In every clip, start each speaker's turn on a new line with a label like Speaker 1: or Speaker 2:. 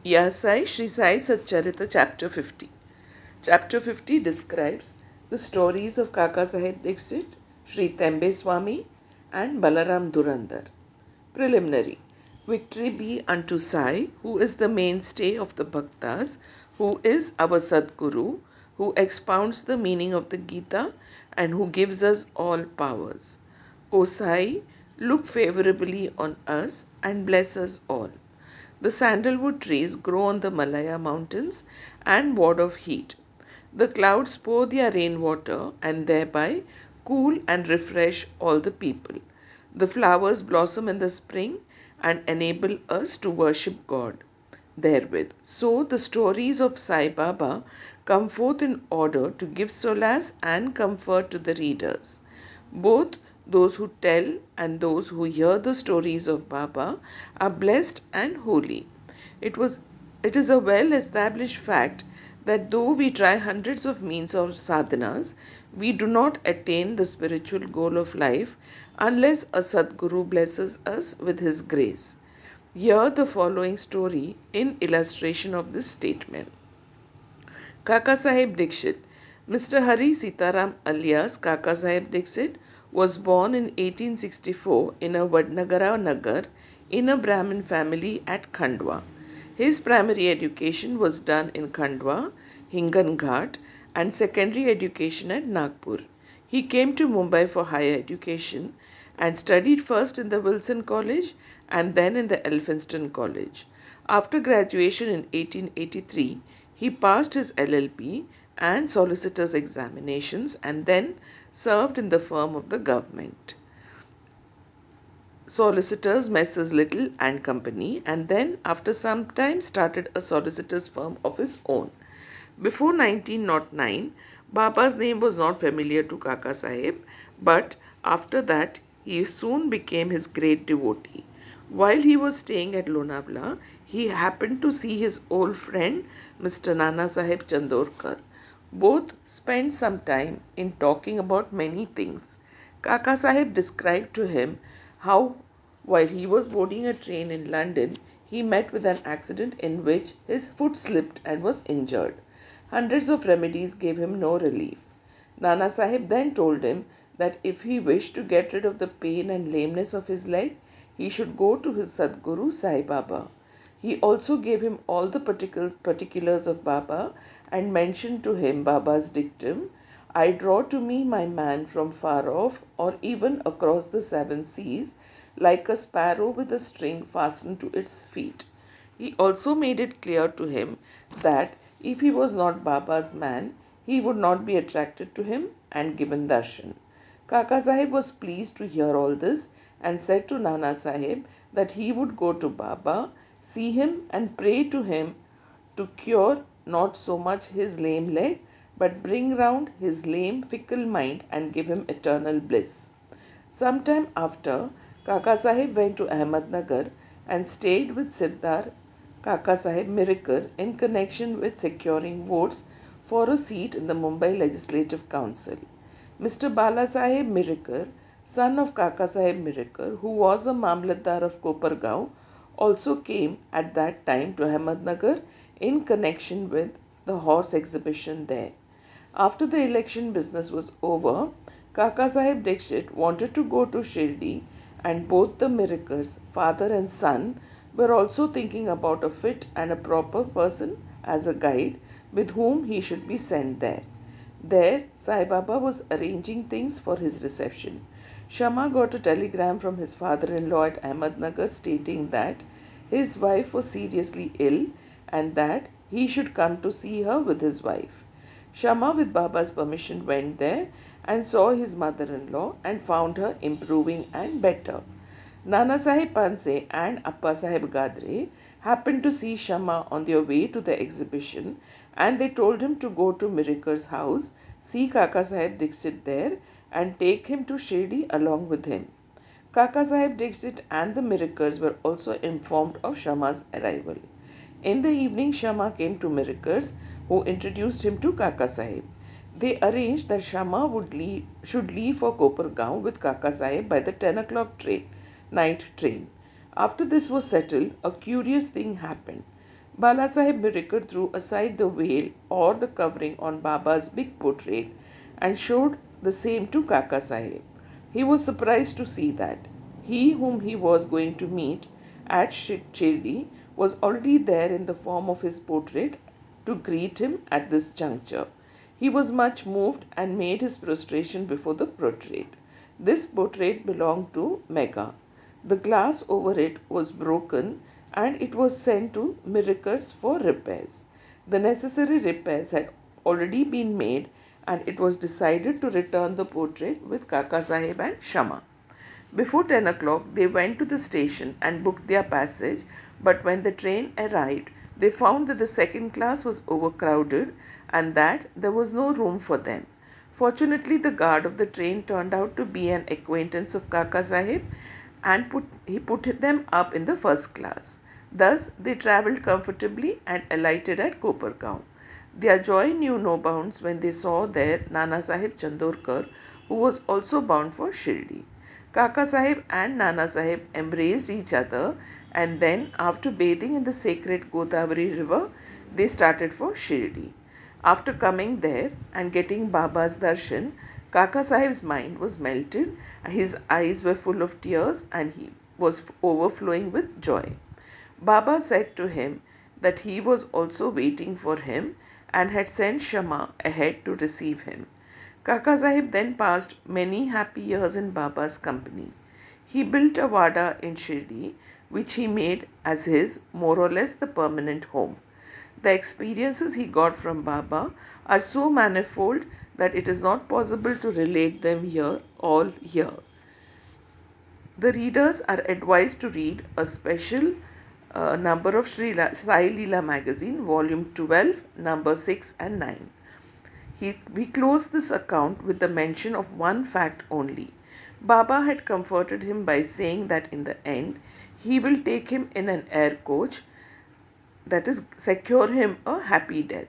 Speaker 1: Sai, Shri Sai Satcharitra, Chapter 50. Chapter 50 describes the stories of Kaka Saheb Dixit, Sri Tembe Swami, and Balaram Durandar. Preliminary. Victory be unto Sai, who is the mainstay of the Bhaktas, who is our Sadguru, who expounds the meaning of the Gita, and who gives us all powers. O Sai, look favorably on us and bless us all. The sandalwood trees grow on the Malaya mountains and ward off heat. The clouds pour their rainwater and thereby cool and refresh all the people. The flowers blossom in the spring and enable us to worship God therewith. So the stories of Sai Baba come forth in order to give solace and comfort to the readers. Both those who tell and those who hear the stories of Baba are blessed and holy. It is a well established fact that though we try hundreds of means of sadhanas, we do not attain the spiritual goal of life unless a Sadguru blesses us with his grace. Hear the following story in illustration of this statement. Kaka Saheb Dixit. Mr. Hari Sitaram alias Kaka Saheb Dixit was born in 1864 in a Vadnagara Nagar in a Brahmin family at Khandwa. His primary education was done in Khandwa, Hinganghat, and secondary education at Nagpur. He came to Mumbai for higher education and studied first in the Wilson College and then in the Elphinstone College. After graduation in 1883, he passed his LLB and solicitor's examinations and then served in the firm of the government. Solicitors Messrs. Little and Company, and then after some time started a solicitor's firm of his own. Before 1909, Baba's name was not familiar to Kaka Saheb, but after that he soon became his great devotee. While he was staying at Lonavala, he happened to see his old friend Mr. Nana Saheb Chandorkar. Both spent some time in talking about many things. Kaka Saheb described to him how, while he was boarding a train in London, he met with an accident in which his foot slipped and was injured. Hundreds of remedies gave him no relief. Nana Sahib then told him that if he wished to get rid of the pain and lameness of his leg, he should go to his Sadguru Sai Baba. He also gave him all the particulars of Baba and mentioned to him Baba's dictum, I draw to me my man from far off or even across the seven seas, like a sparrow with a string fastened to its feet. He also made it clear to him that if he was not Baba's man, he would not be attracted to him and given darshan. Kaka Sahib was pleased to hear all this and said to Nana Sahib that he would go to Baba, see him and pray to him to cure not so much his lame leg, but bring round his lame, fickle mind and give him eternal bliss. Some time after, Kaka Sahib went to Ahmednagar and stayed with Sirdar Kaka Saheb Miracle in connection with securing votes for a seat in the Mumbai Legislative Council. Mr. Bala Saheb Miracle, son of Kaka Saheb Miracle, who was a Mamlatdar of Kopargaon, also came at that time to Ahmednagar in connection with the horse exhibition there. After the election business was over, Kaka Saheb Dixit wanted to go to Shirdi, and both the Miracles, father and son, were also thinking about a fit and a proper person as a guide with whom he should be sent there. There, Sai Baba was arranging things for his reception. Shama got a telegram from his father-in-law at Ahmednagar stating that his wife was seriously ill and that he should come to see her with his wife. Shama, with Baba's permission, went there and saw his mother-in-law and found her improving and better. Nana Sahib Panse and Appa Sahib Gadre happened to see Shama on their way to the exhibition and they told him to go to Miraker's house, see Kaka Sahib Dixit there and take him to Shirdi along with him. Kaka Sahib Dixit and the Mirakers were also informed of Shama's arrival. In the evening, Shama came to Mirakers, who introduced him to Kaka Sahib. They arranged that Shama should leave for Kopargaon with Kaka Sahib by the 10 o'clock night train. After this was settled, a curious thing happened. Bala Sahib Miracle threw aside the veil or the covering on Baba's big portrait and showed the same to Kaka Sahib. He was surprised to see that he whom he was going to meet at Shirdi was already there in the form of his portrait to greet him at this juncture. He was much moved and made his prostration before the portrait. This portrait belonged to Mega. The glass over it was broken and it was sent to Miracles for repairs. The necessary repairs had already been made and it was decided to return the portrait with Kaka Sahib and Shama. Before 10 o'clock, they went to the station and booked their passage, but when the train arrived, they found that the second class was overcrowded and that there was no room for them. Fortunately, the guard of the train turned out to be an acquaintance of Kaka Sahib and he put them up in the first class. Thus, they travelled comfortably and alighted at Kopargaon. Their joy knew no bounds when they saw there Nana Sahib Chandorkar, who was also bound for Shirdi. Kaka Sahib and Nana Sahib embraced each other and then, after bathing in the sacred Godavari river, they started for Shirdi. After coming there and getting Baba's darshan, Kaka Sahib's mind was melted, his eyes were full of tears and he was overflowing with joy. Baba said to him that he was also waiting for him and had sent Shama ahead to receive him. Kaka Sahib then passed many happy years in Baba's company. He built a wada in Shirdi, which he made as his more or less the permanent home. The experiences he got from Baba are so manifold that it is not possible to relate them here. The readers are advised to read a special number of Shri Sai Leela magazine, volume 12, number 6 and 9. We close this account with the mention of one fact only. Baba had comforted him by saying that in the end he will take him in an air coach, that is, secure him a happy death.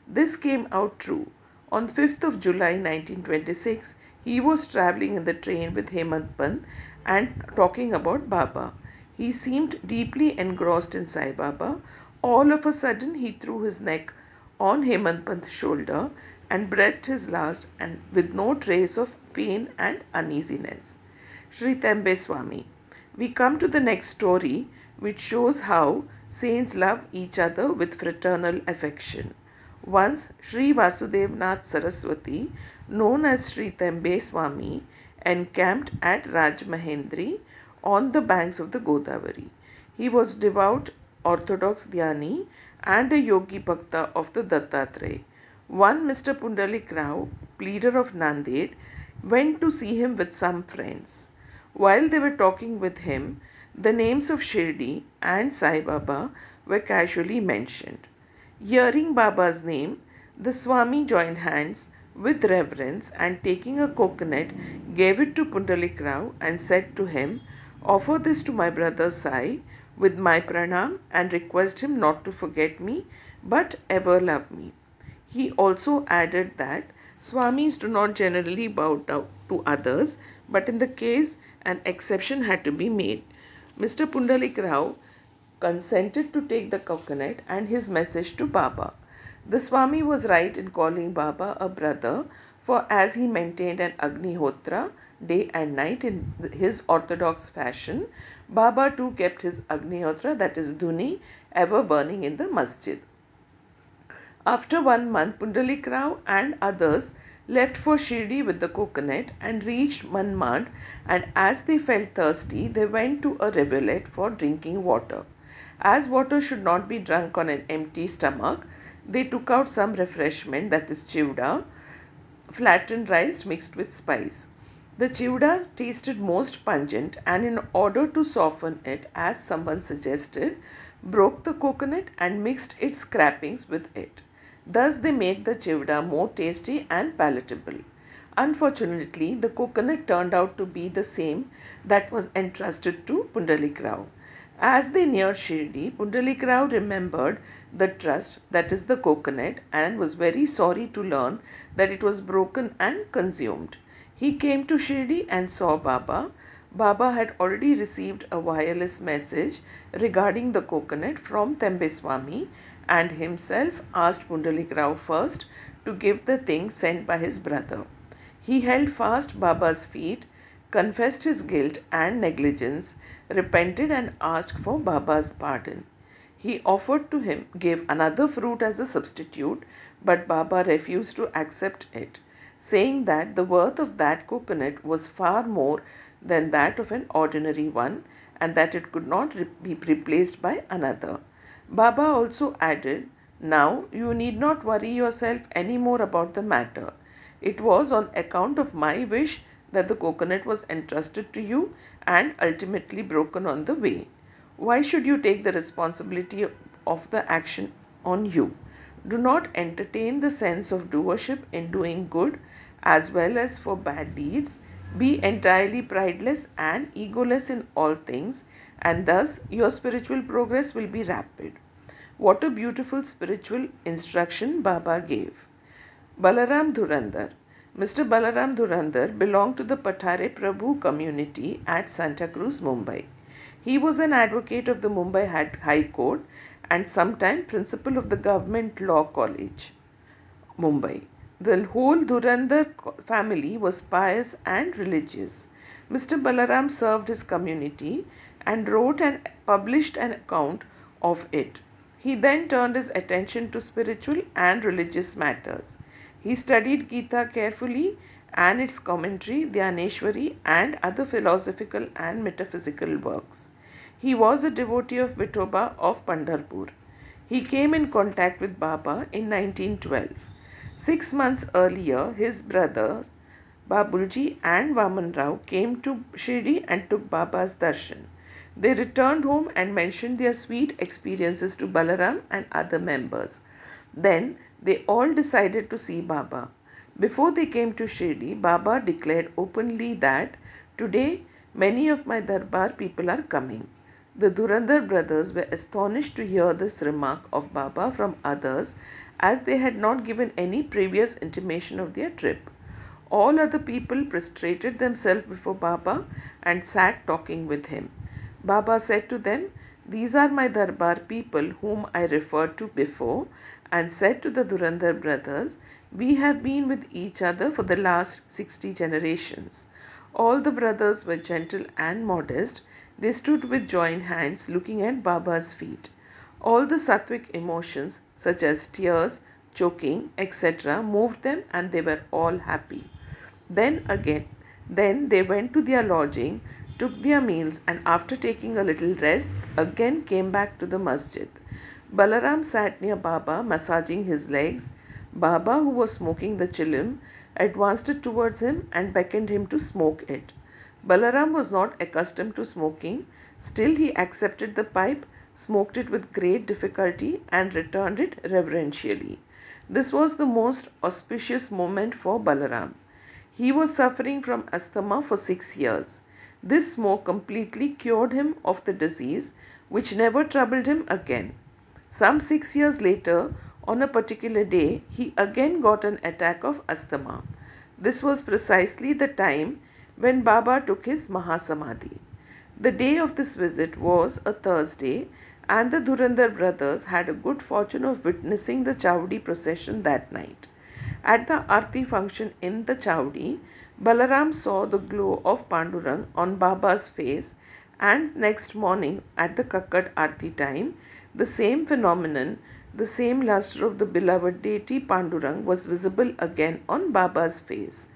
Speaker 1: This came out true. On 5th of July 1926, he was travelling in the train with Hemant Pant and talking about Baba. He seemed deeply engrossed in Sai Baba. All of a sudden, he threw his neck on Hemant Pant's shoulder and breathed his last, and with no trace of pain and uneasiness. Shri Tembe Swami. We come to the next story, which shows how saints love each other with fraternal affection. Once Shri Vasudevnath Saraswati, known as Shri Tembe Swami, encamped at Rajmahendri on the banks of the Godavari. He was devout Orthodox Dhyani and a Yogi Bhakta of the Dattatreya. One Mr. Pundalik Rao, pleader of Nanded, went to see him with some friends. While they were talking with him, the names of Shirdi and Sai Baba were casually mentioned. Hearing Baba's name, the Swami joined hands with reverence and taking a coconut gave it to Pundalik Rao and said to him, "Offer this to my brother Sai with my pranam and request him not to forget me but ever love me." He also added that Swamis do not generally bow down to others, but in the case an exception had to be made. Mr. Pundalik Rao consented to take the coconut and his message to Baba. The Swami was right in calling Baba a brother, for as he maintained an Agnihotra day and night in his orthodox fashion, Baba too kept his Agnihotra, that is Dhuni, ever burning in the masjid. After 1 month, Pundalik Rao and others left for Shirdi with the coconut and reached Manmad, and as they felt thirsty, they went to a rivulet for drinking water. As water should not be drunk on an empty stomach, they took out some refreshment, that is chivda, flattened rice mixed with spice. The chivda tasted most pungent, and in order to soften it, as someone suggested, broke the coconut and mixed its scrapings with it. Thus they made the chivda more tasty and palatable. Unfortunately, the coconut turned out to be the same that was entrusted to Pundalik Rao. As they neared Shirdi, Pundalik Rao remembered the trust, that is the coconut, and was very sorry to learn that it was broken and consumed. He came to Shirdi and saw Baba. Baba had already received a wireless message regarding the coconut from Tembeswami and himself asked Pundalik Rao first to give the thing sent by his brother. He held fast Baba's feet, confessed his guilt and negligence, repented and asked for Baba's pardon. He offered to him give another fruit as a substitute, but Baba refused to accept it, saying that the worth of that coconut was far more than that of an ordinary one and that it could not be replaced by another. Baba also added, "Now you need not worry yourself any more about the matter. It was on account of my wish that the coconut was entrusted to you and ultimately broken on the way. Why should you take the responsibility of the action on you? Do not entertain the sense of doership in doing good as well as for bad deeds. Be entirely prideless and egoless in all things, and thus your spiritual progress will be rapid." What a beautiful spiritual instruction Baba gave. Balaram Dhurandhar. Mr. Balaram Dhurandhar belonged to the Pathare Prabhu community at Santa Cruz, Mumbai. He was an advocate of the Mumbai High Court and sometime principal of the Government Law College, Mumbai. The whole Dhurandhar family was pious and religious. Mr. Balaram served his community and wrote and published an account of it. He then turned his attention to spiritual and religious matters. He studied Gita carefully and its commentary, Dhyaneshwari, and other philosophical and metaphysical works. He was a devotee of Vithoba of Pandharpur. He came in contact with Baba in 1912. 6 months earlier, his brothers Babulji and Vaman Rao came to Shirdi and took Baba's darshan. They returned home and mentioned their sweet experiences to Balaram and other members. Then they all decided to see Baba. Before they came to Shirdi, Baba declared openly that today many of my Darbar people are coming. The Dhurandhar brothers were astonished to hear this remark of Baba from others, as they had not given any previous intimation of their trip. All other people prostrated themselves before Baba and sat talking with him. Baba said to them, "These are my Darbar people whom I referred to before," and said to the Dhurandhar brothers, "We have been with each other for the last 60 generations." All the brothers were gentle and modest. They stood with joined hands looking at Baba's feet. All the sattvic emotions such as tears, choking, etc. moved them and they were all happy. Then they went to their lodging, took their meals and after taking a little rest again came back to the masjid. Balaram sat near Baba massaging his legs. Baba, who was smoking the chilim, advanced it towards him and beckoned him to smoke it. Balaram was not accustomed to smoking, still he accepted the pipe, smoked it with great difficulty and returned it reverentially. This was the most auspicious moment for Balaram. He was suffering from asthma for 6 years. This smoke completely cured him of the disease, which never troubled him again. Some 6 years later, on a particular day, he again got an attack of asthma. This was precisely the time when Baba took his Mahasamadhi. The day of this visit was a Thursday, and the Dhurandhar brothers had a good fortune of witnessing the Chowdi procession that night. At the Aarti function in the Chowdi, Balaram saw the glow of Pandurang on Baba's face, and next morning at the Kakkat Aarti time, the same phenomenon, the same lustre of the beloved deity Pandurang was visible again on Baba's face.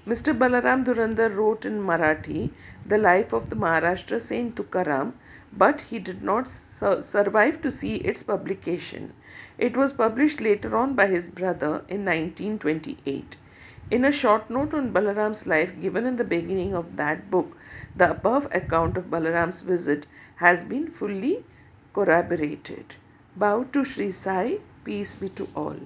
Speaker 1: Mr. Balaram Dhurandhar wrote in Marathi the life of the Maharashtra Saint Tukaram, but he did not survive to see its publication. It was published later on by his brother in 1928. In a short note on Balaram's life given in the beginning of that book, the above account of Balaram's visit has been fully corroborated. Bow to Shri Sai, peace be to all.